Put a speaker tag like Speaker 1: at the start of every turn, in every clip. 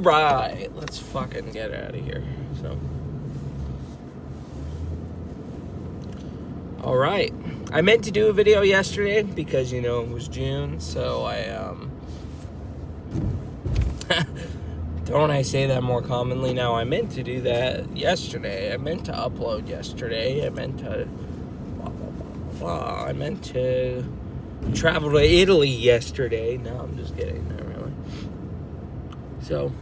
Speaker 1: Alright, let's fucking get out of here. Alright. I meant to do a video yesterday because, it was June, so don't I say that more commonly now? I meant to do that yesterday. I meant to upload yesterday. I meant to blah, blah, blah, blah. I meant to travel to Italy yesterday. No, I'm just kidding. Not really. So,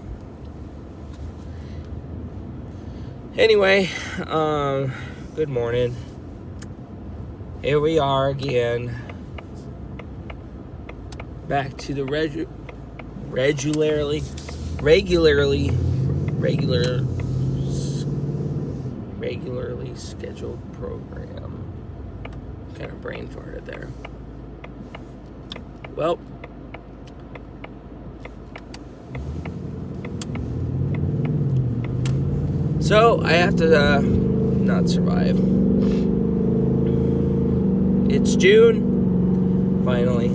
Speaker 1: anyway, good morning. Here we are again. Back to the regularly scheduled program. Kind of brain farted there. Well, so I have to not survive. It's June, finally.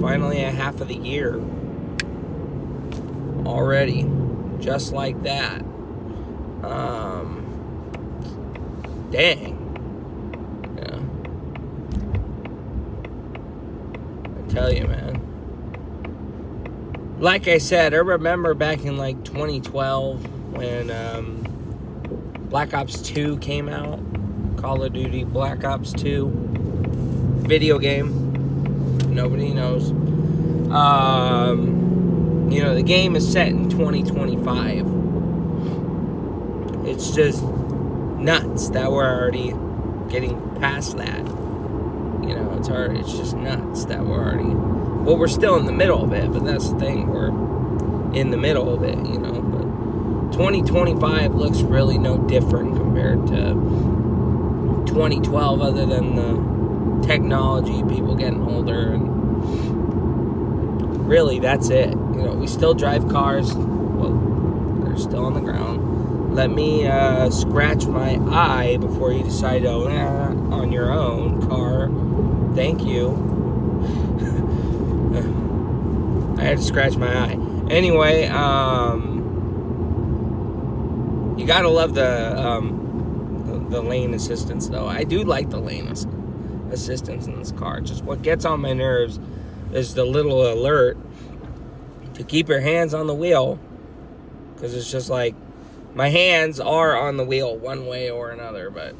Speaker 1: Finally a half of the year already, just like that. Dang. Yeah. I tell you, man. Like I said, I remember back in like 2012 when Black Ops 2 came out. Call of Duty Black Ops 2 video game. Nobody knows. The game is set in 2025. It's just nuts that we're already getting past that. It's just nuts that we're already... Well, we're still in the middle of it, but that's the thing. We're in the middle of it, But 2025 looks really no different compared to 2012, other than the technology, people getting older, and really that's it. We still drive cars. Well, they're still on the ground. Let me scratch my eye before you decide on your own car. Thank you. I had to scratch my eye. Anyway, you gotta love the lane assistance, though. I do like the lane assistance in this car. Just what gets on my nerves is the little alert to keep your hands on the wheel, because it's just like my hands are on the wheel one way or another. But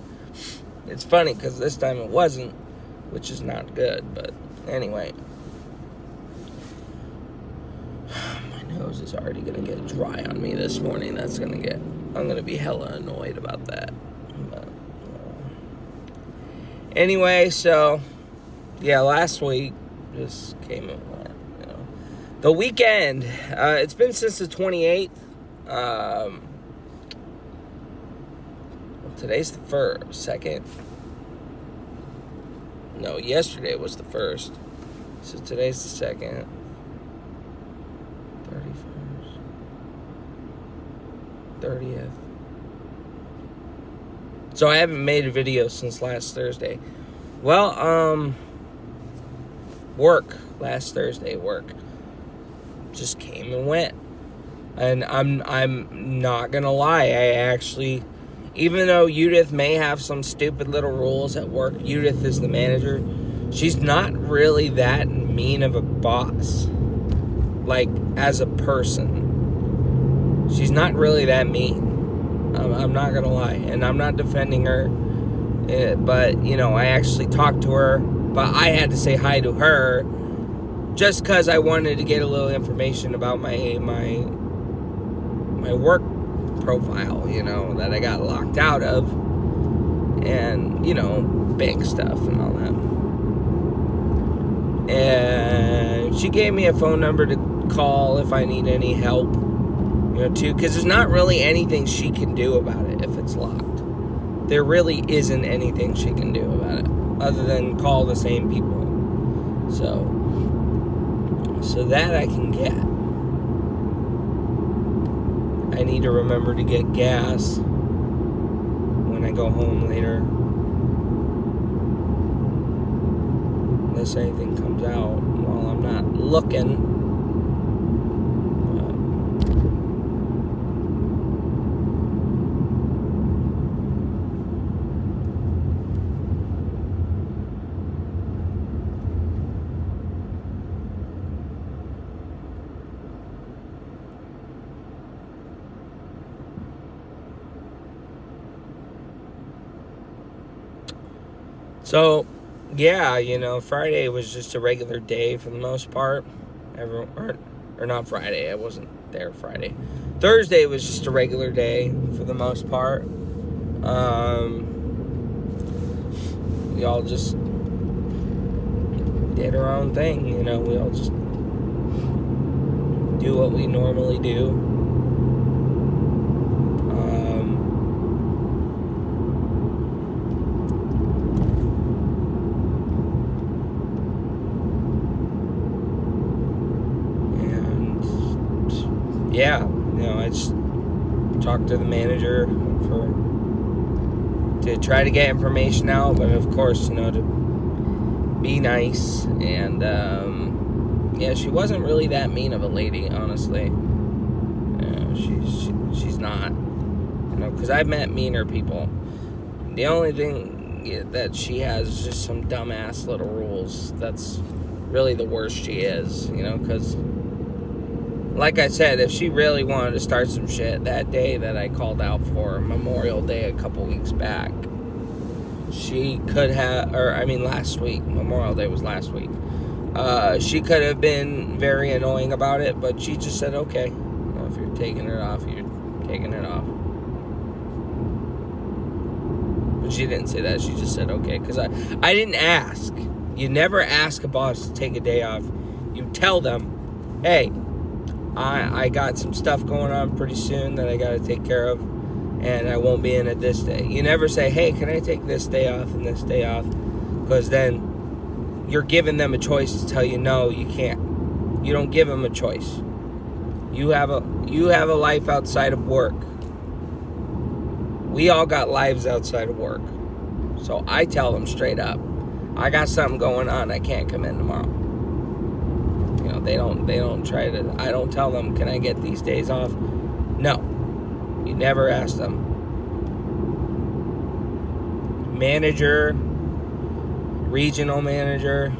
Speaker 1: it's funny because this time it wasn't, which is not good. But anyway, my nose is already gonna get dry on me this morning. I'm gonna be hella annoyed about that. But, anyway, so yeah, last week just came and went. The weekend, it's been since the 28th. Today's the 2nd. No, yesterday was the 1st. So today's the 2nd. 31st. 30th. So I haven't made a video since last Thursday. Well, last Thursday, work just came and went. And I'm not gonna lie, I actually, even though Judith may have some stupid little rules at work, Judith is the manager, she's not really that mean of a boss. Like, as a person, she's not really that mean. I'm not gonna lie, and I'm not defending her, but I actually talked to her, but I had to say hi to her just because I wanted to get a little information about my work profile, that I got locked out of, and bank stuff and all that. And she gave me a phone number to call if I need any help, too, because there's not really anything she can do about it if it's locked. There really isn't anything she can do about it other than call the same people. So that I can get. I need to remember to get gas when I go home later, unless anything comes out while I'm not looking. So, yeah, Friday was just a regular day for the most part. Or not Friday. I wasn't there Friday. Thursday was just a regular day for the most part. We all just did our own thing. We all just do what we normally do. Yeah, I just talked to the manager to try to get information out, but of course, to be nice. And yeah, she wasn't really that mean of a lady, honestly. She's not, because I've met meaner people. The only thing that she has is just some dumbass little rules. That's really the worst she is, because like I said, if she really wanted to start some shit that day that I called out for, Memorial Day a couple weeks back, she could have, last week, Memorial Day was last week, she could have been very annoying about it, but she just said, okay, if you're taking it off, you're taking it off. But she didn't say that, she just said, okay, because I didn't ask. You never ask a boss to take a day off. You tell them, hey, I got some stuff going on pretty soon that I got to take care of, and I won't be in it this day. You never say, hey, can I take this day off and this day off? Because then you're giving them a choice to tell you, no, you can't. You don't give them a choice. You have a life outside of work. We all got lives outside of work. So I tell them straight up, I got something going on, I can't come in tomorrow. They don't try to, I don't tell them, can I get these days off? No. You never ask them. Manager, regional manager,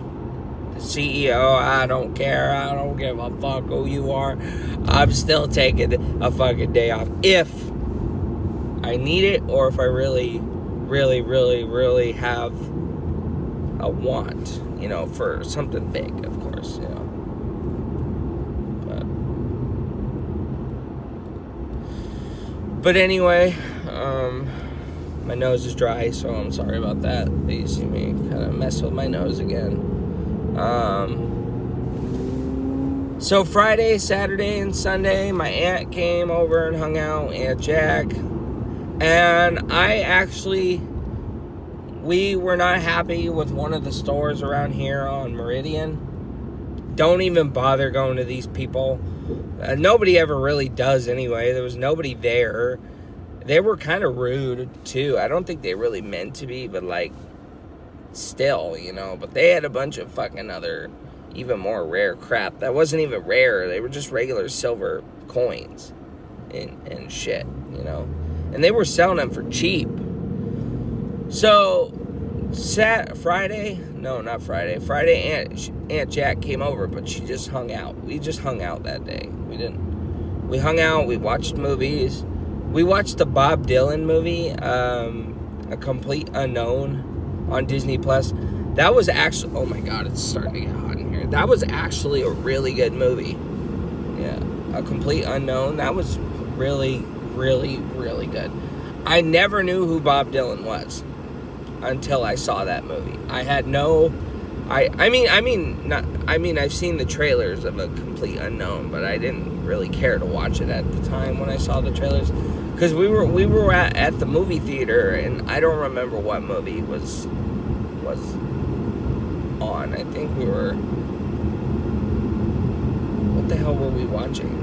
Speaker 1: the CEO, I don't care. I don't give a fuck who you are. I'm still taking a fucking day off if I need it, or if I really, really, really, really have a want, for something big, of course, But anyway, my nose is dry, so I'm sorry about that. You see me kind of mess with my nose again. So Friday, Saturday, and Sunday, my aunt came over and hung out, Aunt Jack. And we were not happy with one of the stores around here on Meridian. Don't even bother going to these people. Nobody ever really does anyway. There was nobody there. They were kind of rude, too. I don't think they really meant to be, but, still, But they had a bunch of fucking other, even more rare crap. That wasn't even rare. They were just regular silver coins and shit, And they were selling them for cheap. So, Friday, Aunt Jack came over, but she just hung out. We just hung out that day. We hung out, we watched movies. We watched the Bob Dylan movie, A Complete Unknown, on Disney Plus. That was actually, oh my god, it's starting to get hot in here. That was actually a really good movie. Yeah, A Complete Unknown. That was really, really, really good. I never knew who Bob Dylan was until I saw that movie. I had no, I've seen the trailers of A Complete Unknown, but I didn't really care to watch it at the time when I saw the trailers, because we were at the movie theater, and I don't remember what movie was on. I think we were, what the hell were we watching?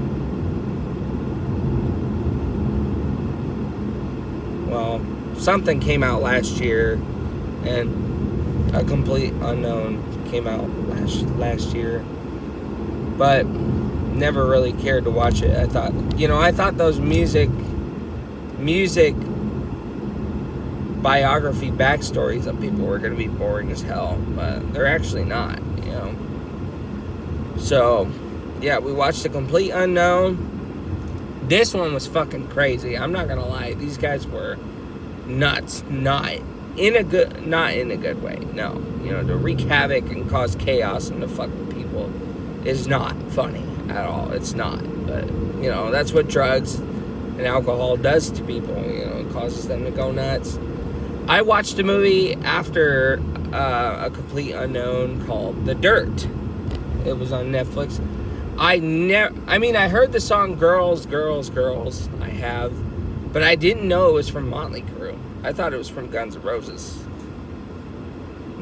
Speaker 1: Well, something came out last year, and A Complete Unknown came out last year, but never really cared to watch it. I thought those music biography backstories of people were going to be boring as hell, but they're actually not, So, yeah, we watched A Complete Unknown. This one was fucking crazy. I'm not going to lie. These guys were nuts. Not not in a good way. No, to wreak havoc and cause chaos and to fuck with people is not funny at all. It's not. But that's what drugs and alcohol does to people. It causes them to go nuts. I watched a movie after a complete unknown called The Dirt. It was on Netflix. I heard the song Girls, Girls, Girls. I have. But I didn't know it was from Motley Crue. I thought it was from Guns N' Roses.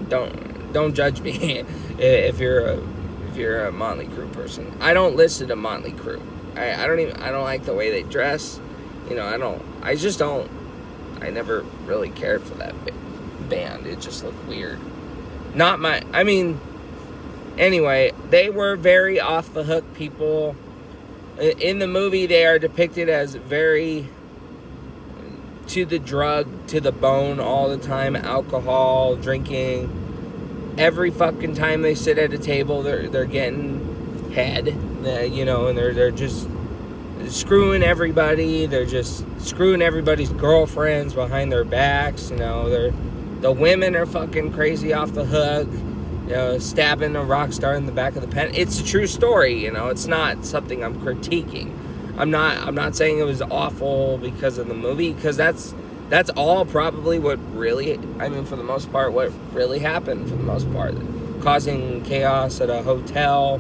Speaker 1: Don't judge me if you're a Motley Crue person. I don't listen to Motley Crue. I don't like the way they dress. I never really cared for that band. It just looked weird. Anyway, they were very off the hook people. In the movie, they are depicted as very to the drug, to the bone all the time. Alcohol, drinking. Every fucking time they sit at a table, they're getting head. And they're just screwing everybody. They're just screwing everybody's girlfriends behind their backs. The women are fucking crazy off the hook. Stabbing a rock star in the back of the pen. It's a true story. It's not something I'm critiquing. I'm not saying it was awful because of the movie, because that's all probably what really, for the most part, what really happened for the most part. Causing chaos at a hotel.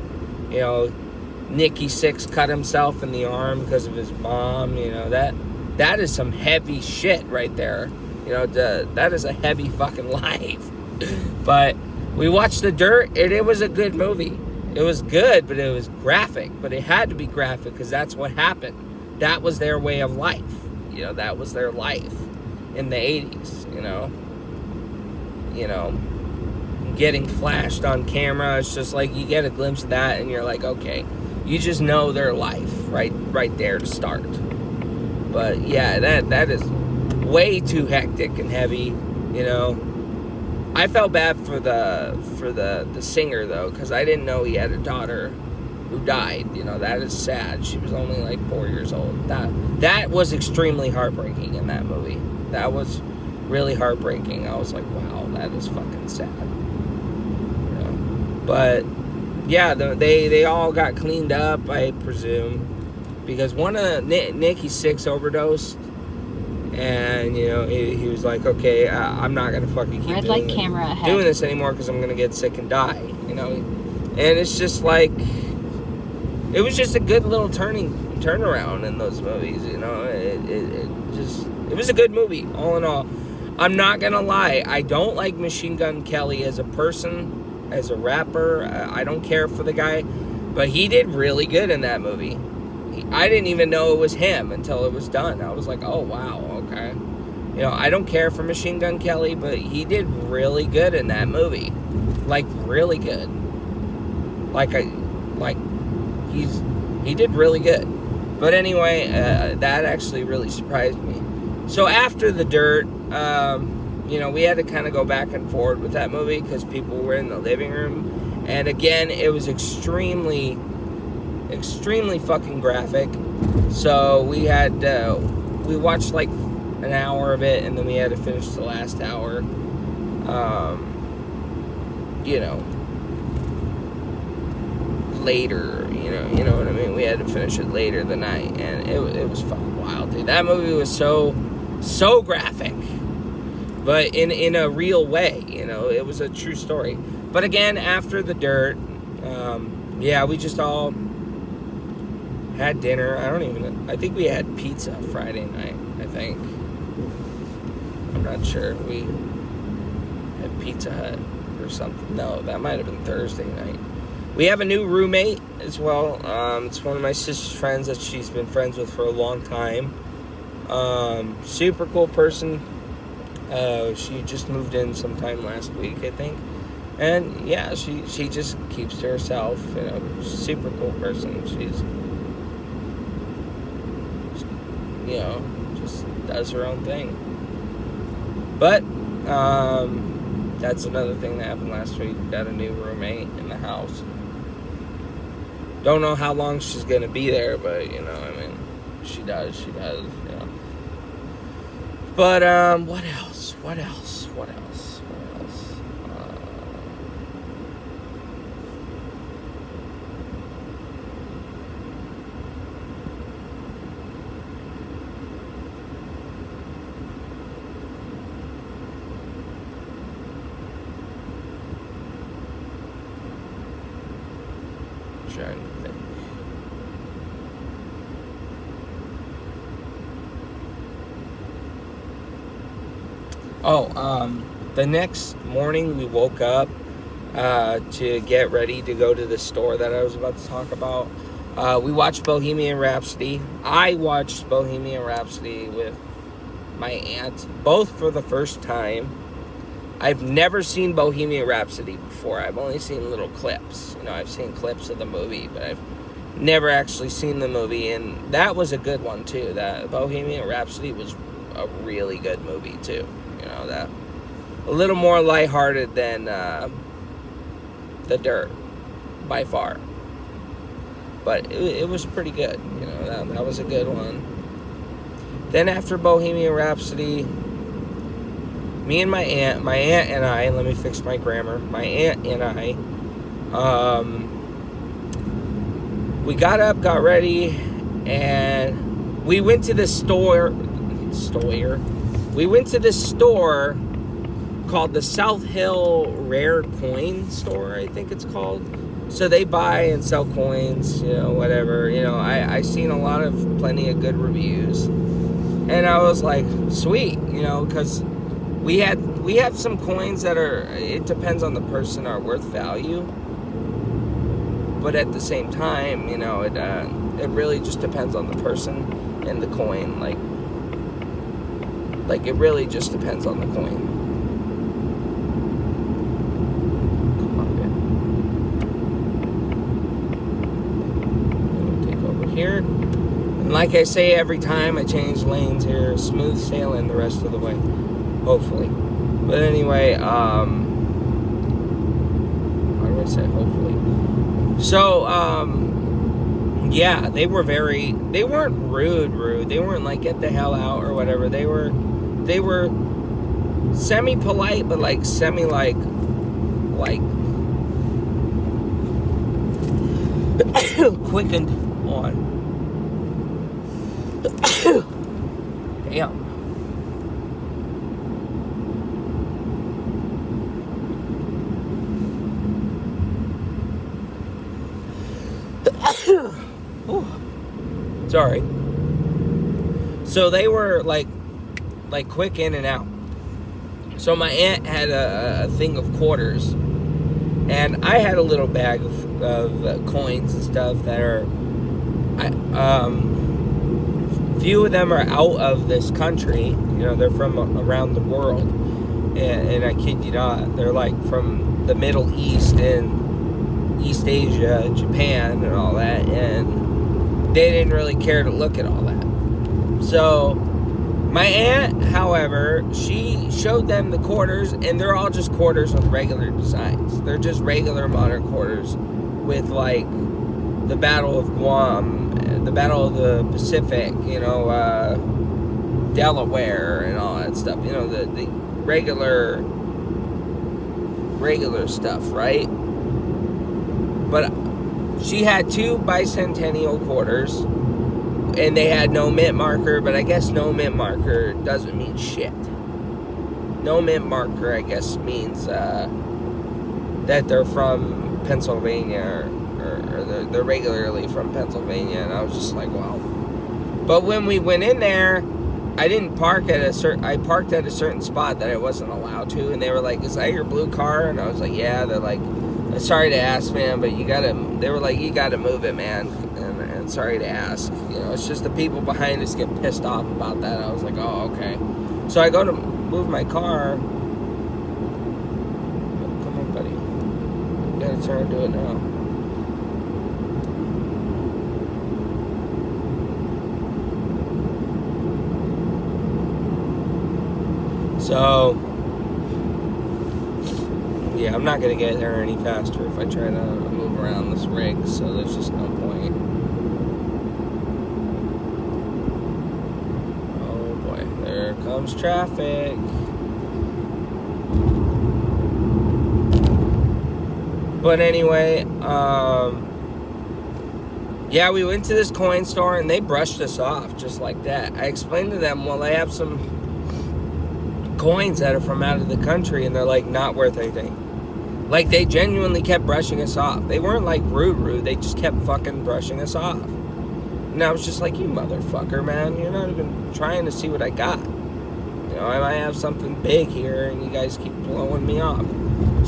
Speaker 1: Nikki Sixx cut himself in the arm because of his mom. That is some heavy shit right there. That is a heavy fucking life. But we watched The Dirt, and it was a good movie. It was good, but it was graphic. But it had to be graphic because that's what happened. That was their way of life. That was their life in the 80s, Getting flashed on camera. It's just like you get a glimpse of that and you're like, okay. You just know their life right there to start. But yeah, that is way too hectic and heavy, I felt bad for the singer though, because I didn't know he had a daughter who died. That is sad. She was only like 4 years old. That was extremely heartbreaking in that movie. That was really heartbreaking. I was like, wow, that is fucking sad. But yeah, they all got cleaned up, I presume, because one of Nikki Sixx overdosed. And, he was like, okay, I'm not going to fucking keep doing this anymore because I'm going to get sick and die, And it's just like, it was just a good little turnaround in those movies, It was a good movie, all in all. I'm not going to lie, I don't like Machine Gun Kelly as a person, as a rapper. I don't care for the guy, but he did really good in that movie. I didn't even know it was him until it was done. I was like, oh, wow, okay. I don't care for Machine Gun Kelly, but he did really good in that movie. Like, really good. He did really good. But anyway, that actually really surprised me. So after The Dirt, we had to kind of go back and forth with that movie because people were in the living room. And again, it was extremely fucking graphic. So we watched like an hour of it, and then we had to finish the last hour. Later, you know what I mean? We had to finish it later the night, and it was fucking wild, dude. That movie was so graphic, but in a real way, it was a true story. But again, after The Dirt, we just all had dinner. I think we had pizza Friday night, I'm not sure. We had Pizza Hut or something. No, that might have been Thursday night. We have a new roommate as well. It's one of my sister's friends that she's been friends with for a long time. Super cool person. She just moved in sometime last week, I think. And yeah, she just keeps to herself. Super cool person. She's just does her own thing. But that's another thing that happened last week. Got a new roommate in the house. Don't know how long she's gonna be there, but she does. But what else? What else? Trying to think. The next morning we woke up to get ready to go to the store that I was about to talk about. We watched Bohemian Rhapsody. I watched Bohemian Rhapsody with my aunt, both for the first time. I've never seen Bohemian Rhapsody before. I've only seen little clips. I've seen clips of the movie, but I've never actually seen the movie, and that was a good one too. That Bohemian Rhapsody was a really good movie too. That a little more lighthearted than The Dirt by far, but it was pretty good. That was a good one. Then after Bohemian Rhapsody, me and my aunt and I, let me fix my grammar, my aunt and I, we got up, got ready, and we went to the store. We went to this store called the South Hill Rare Coin Store, I think it's called. So they buy and sell coins, whatever. I seen plenty of good reviews. And I was like, sweet, because we have some coins that it depends on the person, are worth value. But at the same time, it really just depends on the person and the coin. Like it really just depends on the coin. Come on, take over here. And like I say every time, I change lanes here. Smooth sailing the rest of the way, hopefully. But anyway, why do I say hopefully? So, yeah, they weren't rude. They weren't like, get the hell out or whatever. They were semi-polite, but semi quickened on. Damn. Sorry. So they were like quick in and out. So my aunt had a thing of quarters, and I had a little bag of coins and stuff that are, few of them are out of this country. They're from around the world, and I kid you not, they're from the Middle East and East Asia, Japan, and all that, and they didn't really care to look at all that. So my aunt, however, she showed them the quarters, and they're all just quarters with regular designs. They're just regular modern quarters with the Battle of Guam, the Battle of the Pacific, Delaware and all that stuff. The regular stuff, right? But she had 2 bicentennial quarters, and they had no mint marker, but I guess no mint marker doesn't mean shit. No mint marker, I guess, means that they're from Pennsylvania, or they're regularly from Pennsylvania, and I was just like, wow. But when we went in there, I didn't park I parked at a certain spot that I wasn't allowed to, and they were like, is that your blue car? And I was like, yeah. They're like, sorry to ask, man, but they were like, you gotta move it, man, and sorry to ask. It's just the people behind us get pissed off about that. I was like, oh, okay. So I go to move my car. Come on, buddy. You gotta turn and do it now. So, yeah, I'm not going to get there any faster if I try to move around this rig, so there's just no point. Oh boy, there comes traffic. But anyway, yeah, we went to this coin store and they brushed us off just like that. I explained to them, well, I have some coins that are from out of the country, and they're like, not worth anything. Like, they genuinely kept brushing us off. They weren't like rude, they just kept fucking brushing us off. And I was just like, you motherfucker, man, you're not even trying to see what I got. You know, I might have something big here and you guys keep blowing me off.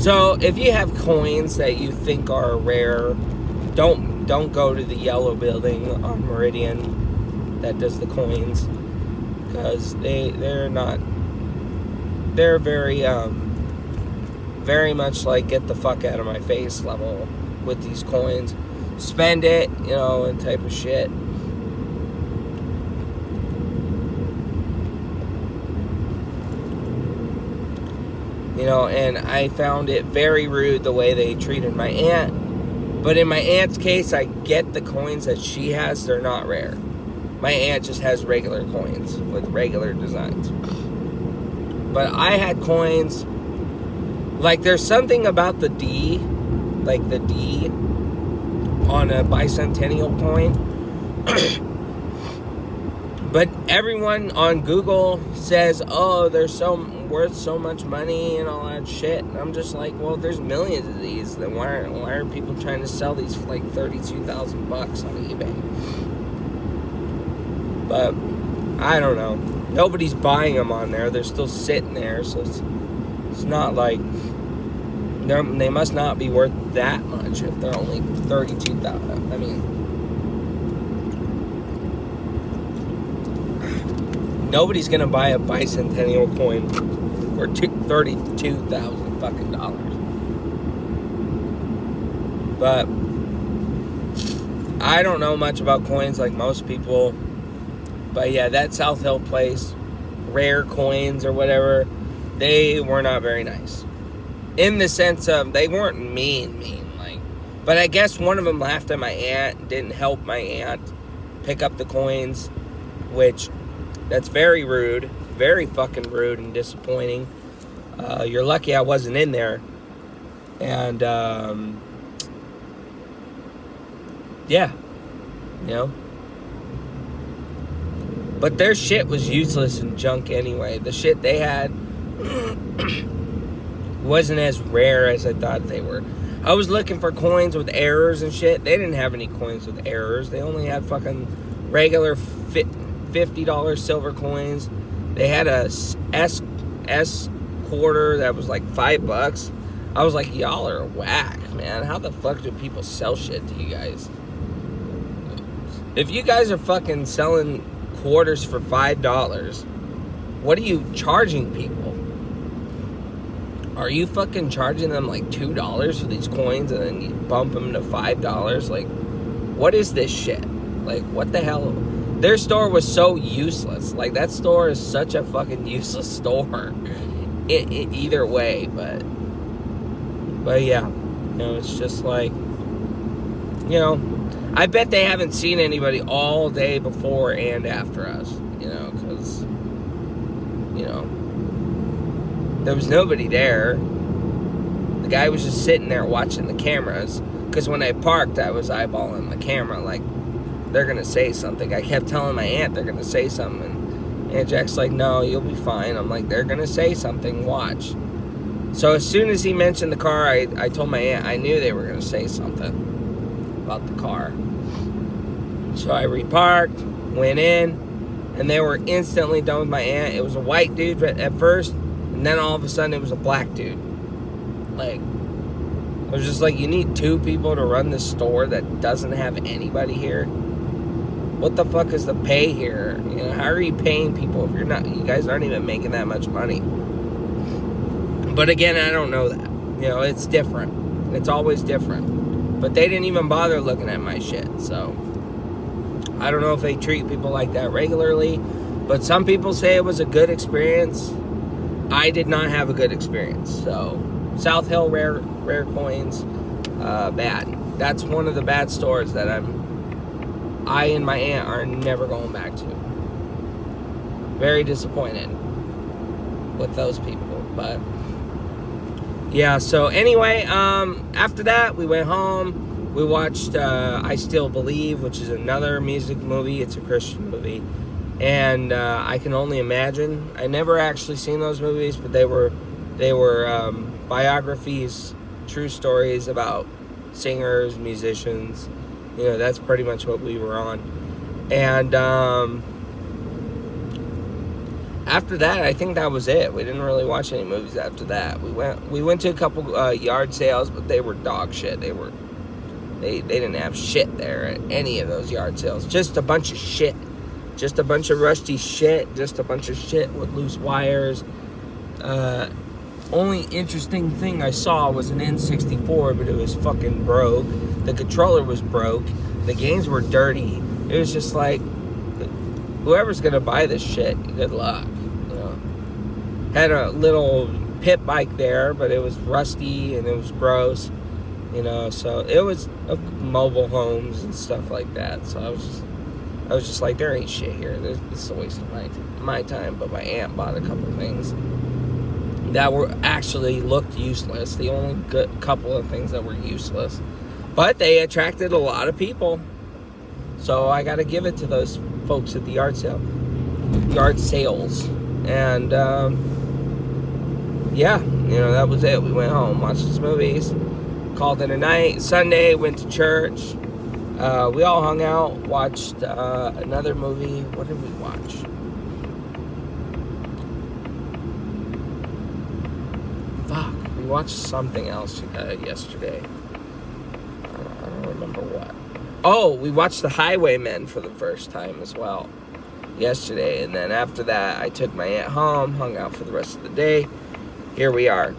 Speaker 1: So if you have coins that you think are rare, don't go to the yellow building on Meridian that does the coins, because they're very much like get the fuck out of my face level with these coins. Spend it, you know, and type of shit. You know, and I found it very rude the way they treated my aunt. But in my aunt's case, I get the coins that she has, they're not rare. My aunt just has regular coins with regular designs. But I had coins, like there's something about the D, like the D on a bicentennial coin. But everyone on Google says, oh, they're worth so much money and all that shit. And I'm just like, well, there's millions of these. Then why are people trying to sell these for like $32,000 on eBay? But I don't know. Nobody's buying them on there. They're still sitting there, so it's not like they must not be worth that much if they're only $32,000. I mean, nobody's gonna buy a bicentennial coin for $32,000 fucking dollars. But I don't know much about coins like most people. But yeah, that South Hill place, rare coins or whatever, they were not very nice. In the sense of, they weren't mean, like. But I guess one of them laughed at my aunt, didn't help my aunt pick up the coins, which, that's very rude, very fucking rude and disappointing. You're lucky I wasn't in there. And, yeah, you know. But their shit was useless and junk anyway. The shit they had wasn't as rare as I thought they were. I was looking for coins with errors and shit. They didn't have any coins with errors. They only had fucking regular $50 silver coins. They had a S quarter that was like $5. I was like, y'all are whack, man. How the fuck do people sell shit to you guys? If you guys are fucking selling quarters for $5, what are you charging people? Are you fucking charging them like $2 for these coins and then you bump them to $5? Like, what is this shit? Like, what the hell? Their store was so useless. Like, that store is such a fucking useless store. Either way, but yeah, you know, it's just like, you know, I bet they haven't seen anybody all day before and after us, you know, because, you know, there was nobody there. The guy was just sitting there watching the cameras, because when I parked, I was eyeballing the camera, like, they're going to say something. I kept telling my aunt they're going to say something, and Aunt Jack's like, no, you'll be fine. I'm like, they're going to say something, watch. So as soon as he mentioned the car, I told my aunt I knew they were going to say something about the car. So I reparked, went in, and they were instantly done with my aunt. It was a white dude at first, and then all of a sudden it was a black dude. Like, I was just like, you need two people to run this store that doesn't have anybody here? What the fuck is the pay here? You know, how are you paying people if you guys aren't even making that much money? But again, I don't know that. You know, it's different. It's always different. But they didn't even bother looking at my shit, so I don't know if they treat people like that regularly, but some people say it was a good experience. I did not have a good experience. So South Hill rare coins, bad. That's one of the bad stores that I and my aunt are never going back to. Very disappointed with those people, but yeah, so anyway, after that, we went home. We watched I Still Believe, which is another music movie. It's a Christian movie. And I Can Only Imagine. I never actually seen those movies, but they were biographies, true stories about singers, musicians. You know, that's pretty much what we were on. And after that, I think that was it. We didn't really watch any movies after that. We went to a couple yard sales, but they were dog shit. They didn't have shit there at any of those yard sales. Just a bunch of shit. Just a bunch of rusty shit. Just a bunch of shit with loose wires. Only interesting thing I saw was an N64, but it was fucking broke. The controller was broke. The games were dirty. It was just like, whoever's gonna buy this shit, good luck. You know, had a little pit bike there, but it was rusty and it was gross. You know, so it was mobile homes and stuff like that. So I was just like, there ain't shit here. This is a waste of my time. But my aunt bought a couple things that were actually looked useless. The only good couple of things that were useless, but they attracted a lot of people. So I got to give it to those folks at the yard sales. And yeah, you know, that was it. We went home, watched some movies, called it a night. Sunday, went to church. We all hung out, watched another movie. What did we watch? Fuck, we watched something else yesterday. I don't remember what. Oh, we watched The Highwaymen for the first time as well yesterday. And then after that, I took my aunt home, hung out for the rest of the day. Here we are.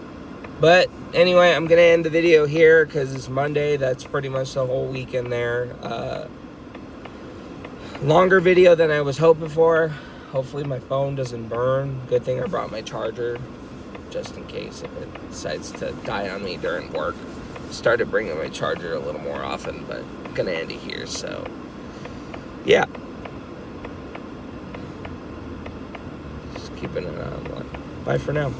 Speaker 1: But anyway, I'm going to end the video here because it's Monday. That's pretty much the whole weekend there. Longer video than I was hoping for. Hopefully my phone doesn't burn. Good thing I brought my charger just in case if it decides to die on me during work. Started bringing my charger a little more often, but I'm going to end it here. So, yeah. Just keeping an eye on one. Bye for now.